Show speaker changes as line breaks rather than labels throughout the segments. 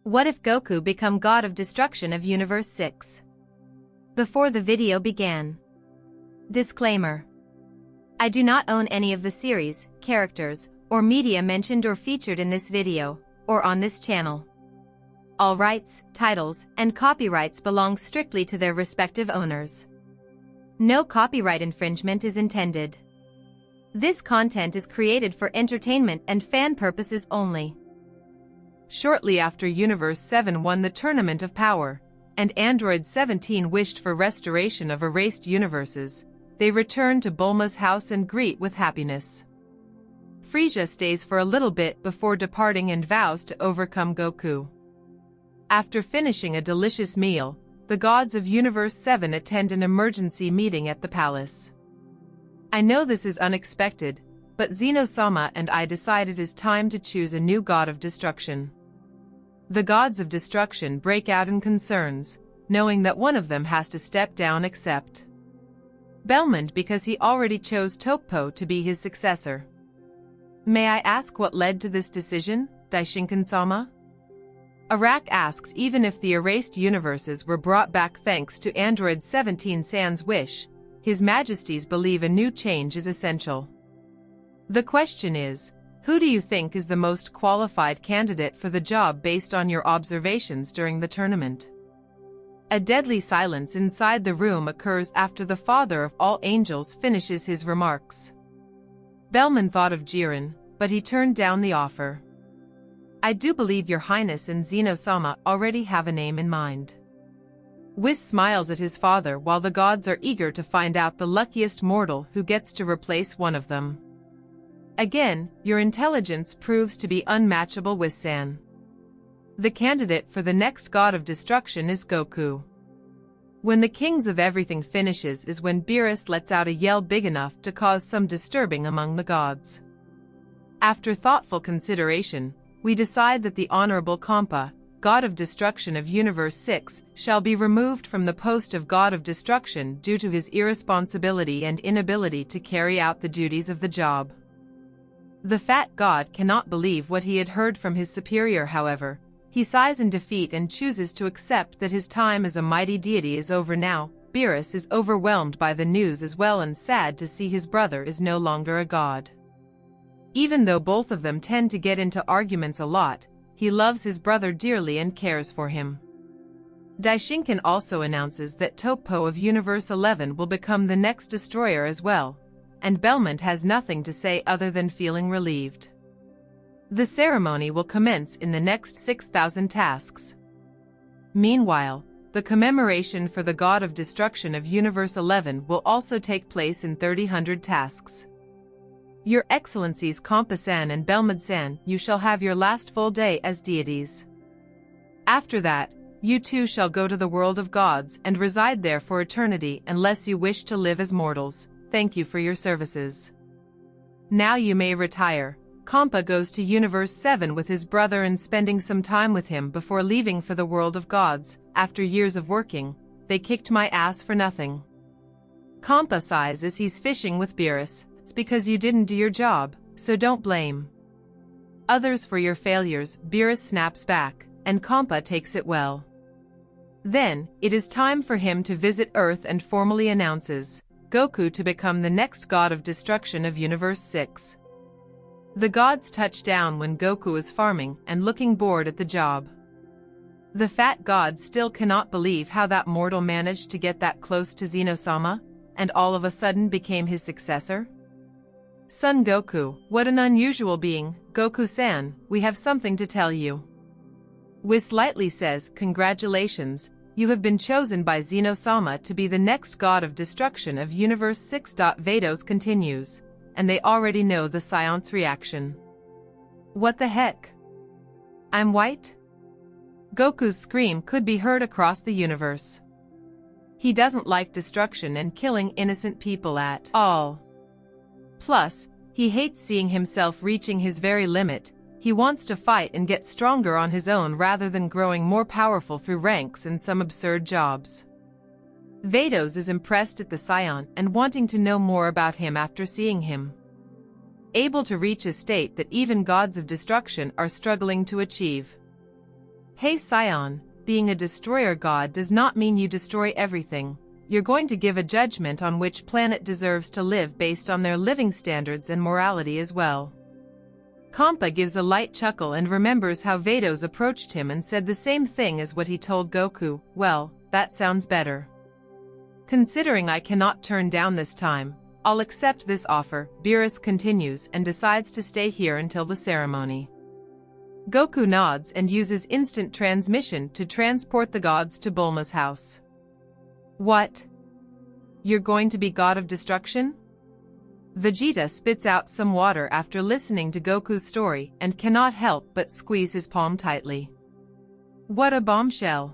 What if Goku become God of Destruction of Universe 6? Before the video began. Disclaimer. I do not own any of the series, characters, or media mentioned or featured in this video, or on this channel. All rights, titles, and copyrights belong strictly to their respective owners. No copyright infringement is intended. This content is created for entertainment and fan purposes only.
Shortly after Universe 7 won the Tournament of Power, and Android 17 wished for restoration of erased universes, they return to Bulma's house and greet with happiness. Frieza stays for a little bit before departing and vows to overcome Goku. After finishing a delicious meal, the gods of Universe 7 attend an emergency meeting at the palace. I know this is unexpected, but Zeno-sama and I decide it is time to choose a new god of destruction. The gods of destruction break out in concerns, knowing that one of them has to step down except Belmond, because he already chose Tokpo to be his successor. May I ask what led to this decision, Daishinkan-sama? Arak asks even if the erased universes were brought back thanks to Android 17-san's wish, His Majesties believe a new change is essential. The question is, who do you think is the most qualified candidate for the job based on your observations during the tournament? A deadly silence inside the room occurs after the father of all angels finishes his remarks. Belmond thought of Jiren, but he turned down the offer. I do believe Your Highness and Zeno-sama already have a name in mind. Whis smiles at his father while the gods are eager to find out the luckiest mortal who gets to replace one of them. Again, your intelligence proves to be unmatchable, Whis-san. The candidate for the next god of destruction is Goku. When the Kings of Everything finishes is when Beerus lets out a yell big enough to cause some disturbing among the gods. After thoughtful consideration, we decide that the Honorable Kampa, God of Destruction of Universe 6, shall be removed from the post of God of Destruction due to his irresponsibility and inability to carry out the duties of the job. The fat god cannot believe what he had heard from his superior, however. He sighs in defeat and chooses to accept that his time as a mighty deity is over now. Beerus is overwhelmed by the news as well and sad to see his brother is no longer a god. Even though both of them tend to get into arguments a lot, he loves his brother dearly and cares for him. Daishinkan also announces that Tokpo of Universe 11 will become the next destroyer as well, and Belmond has nothing to say other than feeling relieved. The ceremony will commence in the next 6,000 tasks. Meanwhile, the commemoration for the God of Destruction of Universe 11 will also take place in 3,000 tasks. Your Excellencies Kampa-san and Belmond-san, you shall have your last full day as deities. After that, you two shall go to the world of gods and reside there for eternity unless you wish to live as mortals. Thank you for your services. Now you may retire. Kampa goes to Universe 7 with his brother and spending some time with him before leaving for the world of gods. After years of working, they kicked my ass for nothing. Kampa sighs as he's fishing with Beerus. It's because you didn't do your job, so don't blame others for your failures. Beerus snaps back, and Kampa takes it well. Then, it is time for him to visit Earth and formally announces Goku to become the next god of destruction of Universe 6. The gods touch down when Goku is farming and looking bored at the job. The fat god still cannot believe how that mortal managed to get that close to Zeno-sama, and all of a sudden became his successor. Son Goku, what an unusual being. Goku-san, we have something to tell you. Whis lightly says, congratulations. You have been chosen by Zeno-sama to be the next god of destruction of Universe 6. Vados continues, and they already know the Science reaction. What the heck? I'm white? Goku's scream could be heard across the universe. He doesn't like destruction and killing innocent people at all. Plus, he hates seeing himself reaching his very limit. He wants to fight and get stronger on his own rather than growing more powerful through ranks and some absurd jobs. Vados is impressed at the Scion and wanting to know more about him after seeing him. able to reach a state that even gods of destruction are struggling to achieve. Hey Scion, being a destroyer god does not mean you destroy everything. You're going to give a judgment on which planet deserves to live based on their living standards and morality as well. Kampa gives a light chuckle and remembers how Vados approached him and said the same thing as what he told Goku. Well, that sounds better. Considering I cannot turn down this time, I'll accept this offer. Beerus continues and decides to stay here until the ceremony. Goku nods and uses instant transmission to transport the gods to Bulma's house. What? You're going to be god of destruction? Vegeta spits out some water after listening to Goku's story and cannot help but squeeze his palm tightly. What a bombshell!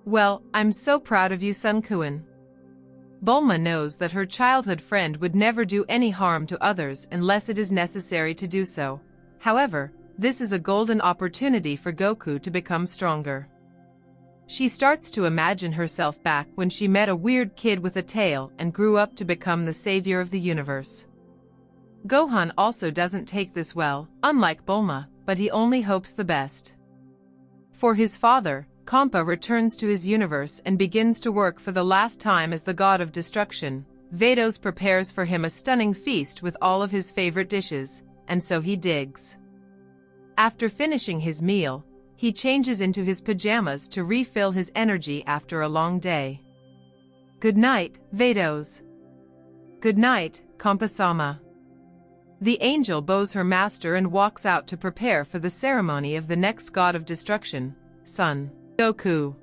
Well, I'm so proud of you, Sun-kun. Bulma knows that her childhood friend would never do any harm to others unless it is necessary to do so. However, this is a golden opportunity for Goku to become stronger. She starts to imagine herself back when she met a weird kid with a tail and grew up to become the savior of the universe. Gohan also doesn't take this well, unlike Bulma, but he only hopes the best. For his father, Kampa returns to his universe and begins to work for the last time as the god of destruction. Vados prepares for him a stunning feast with all of his favorite dishes, and so he digs. After finishing his meal, he changes into his pajamas to refill his energy after a long day. Good night, Vados. Good night, Kampa-sama. The angel bows her master and walks out to prepare for the ceremony of the next god of destruction, Son Goku.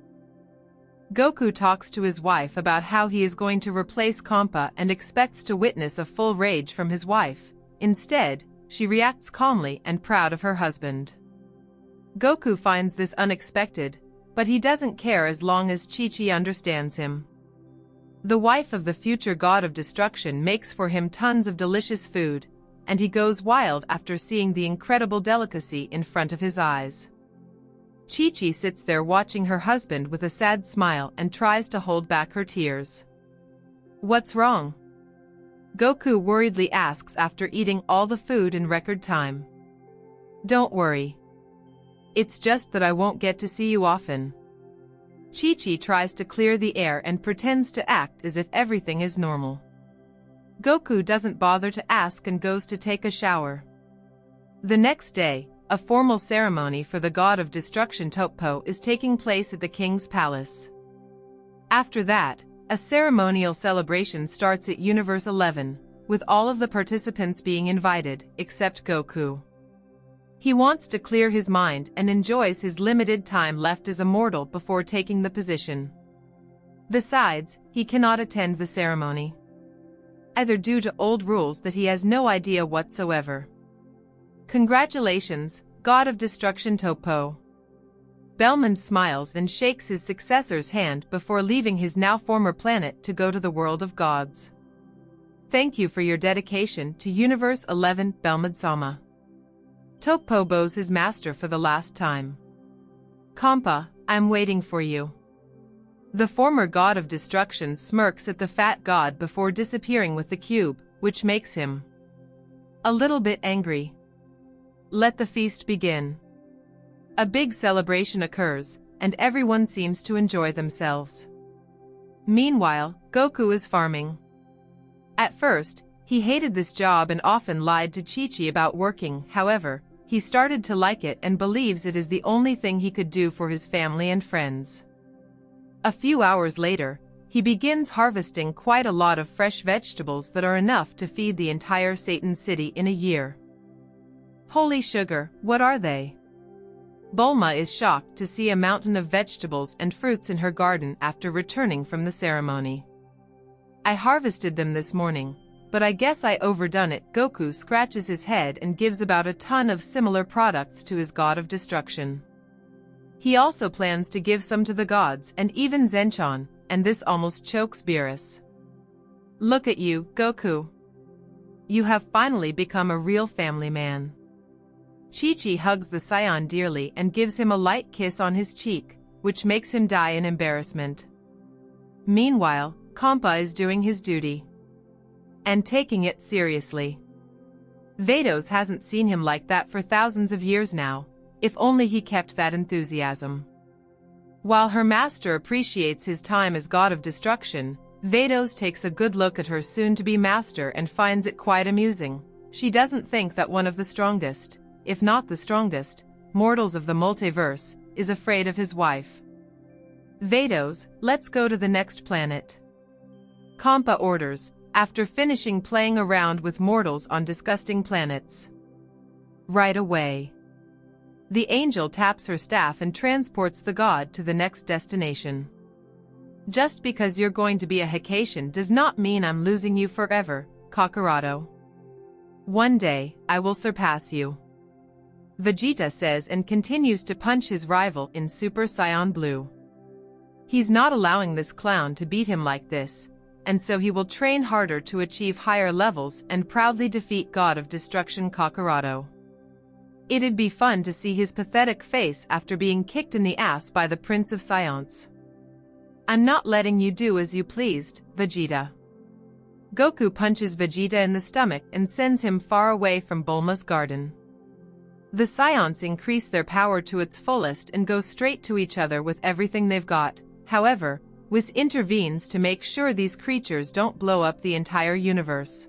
Goku talks to his wife about how he is going to replace Kampa and expects to witness a full rage from his wife. Instead, she reacts calmly and proud of her husband. Goku finds this unexpected, but he doesn't care as long as Chi-Chi understands him. The wife of the future god of destruction makes for him tons of delicious food, and he goes wild after seeing the incredible delicacy in front of his eyes. Chi-Chi sits there watching her husband with a sad smile and tries to hold back her tears. What's wrong? Goku worriedly asks after eating all the food in record time. Don't worry. It's just that I won't get to see you often. Chi-Chi tries to clear the air and pretends to act as if everything is normal. Goku doesn't bother to ask and goes to take a shower. The next day, a formal ceremony for the god of destruction Toppo is taking place at the king's palace. After that, a ceremonial celebration starts at Universe 11, with all of the participants being invited, except Goku. He wants to clear his mind and enjoys his limited time left as a mortal before taking the position. Besides, he cannot attend the ceremony, either due to old rules that he has no idea whatsoever. Congratulations, God of Destruction Toppo. Belmond smiles and shakes his successor's hand before leaving his now former planet to go to the world of gods. Thank you for your dedication to Universe 11, Belmond-sama. Toppo bows his master for the last time. Kampa, I'm waiting for you. The former god of destruction smirks at the fat god before disappearing with the cube, which makes him a little bit angry. Let the feast begin. A big celebration occurs, and everyone seems to enjoy themselves. Meanwhile, Goku is farming. At first, he hated this job and often lied to Chi-Chi about working. However, he started to like it and believes it is the only thing he could do for his family and friends. A few hours later, he begins harvesting quite a lot of fresh vegetables that are enough to feed the entire Satan City in a year. Holy sugar, what are they? Bulma is shocked to see a mountain of vegetables and fruits in her garden after returning from the ceremony. I harvested them this morning, but I guess I overdone it. Goku scratches his head and gives about a ton of similar products to his god of destruction. He also plans to give some to the gods and even Zenchan, and this almost chokes Beerus. Look at you, Goku. You have finally become a real family man. Chi-Chi hugs the Scion dearly and gives him a light kiss on his cheek, which makes him die in embarrassment. Meanwhile, Kampa is doing his duty and taking it seriously. Vados hasn't seen him like that for thousands of years now, If only he kept that enthusiasm. While her master appreciates his time as god of destruction, Vados takes a good look at her soon-to-be master and finds it quite amusing. She doesn't think that one of the strongest, if not the strongest, mortals of the multiverse, is afraid of his wife. Vados, let's go to the next planet. Kampa orders, after finishing playing around with mortals on disgusting planets. Right away. The angel taps her staff and transports the god to the next destination. Just because you're going to be a Hikaishin does not mean I'm losing you forever, Kakaroto. One day, I will surpass you. Vegeta says and continues to punch his rival in Super Saiyan Blue. He's not allowing this clown to beat him like this, and so he will train harder to achieve higher levels and proudly defeat God of Destruction Kakaroto. It'd be fun to see his pathetic face after being kicked in the ass by the Prince of Science. I'm not letting you do as you pleased, Vegeta. Goku punches Vegeta in the stomach and sends him far away from Bulma's garden. The Scions increase their power to its fullest and go straight to each other with everything they've got. However, Whis intervenes to make sure these creatures don't blow up the entire universe.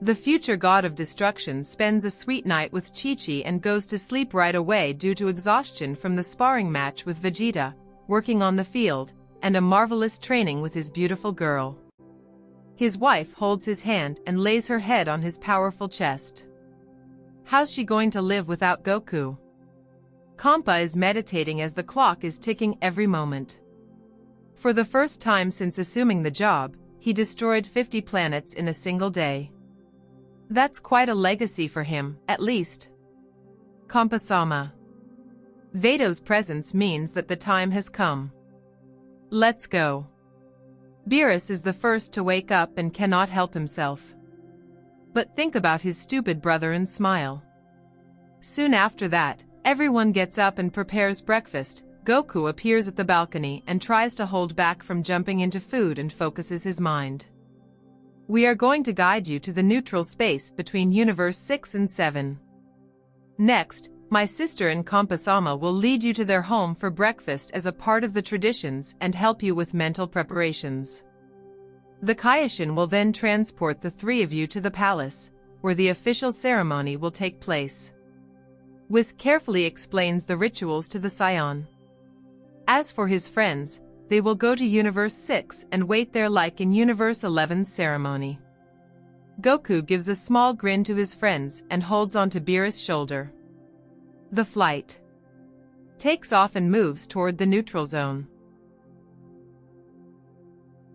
The future god of destruction spends a sweet night with Chi-Chi and goes to sleep right away due to exhaustion from the sparring match with Vegeta, working on the field, and a marvelous training with his beautiful girl. His wife holds his hand and lays her head on his powerful chest. How's she going to live without Goku? Kampa is meditating as the clock is ticking every moment. For the first time since assuming the job, he destroyed 50 planets in a single day. That's quite a legacy for him, at least. Kampa-sama. Vado's presence means that the time has come. Let's go. Beerus is the first to wake up and cannot help himself. But think about his stupid brother and smile. Soon after that, everyone gets up and prepares breakfast. Goku appears at the balcony and tries to hold back from jumping into food and focuses his mind. We are going to guide you to the neutral space between Universe 6 and 7. Next, my sister and Kampa-sama will lead you to their home for breakfast as a part of the traditions and help you with mental preparations. The Kaioshin will then transport the three of you to the palace, where the official ceremony will take place. Whis carefully explains the rituals to the Scion. As for his friends, they will go to Universe 6 and wait there like in Universe 11's ceremony. Goku gives a small grin to his friends and holds onto Beerus' shoulder. The flight takes off and moves toward the neutral zone.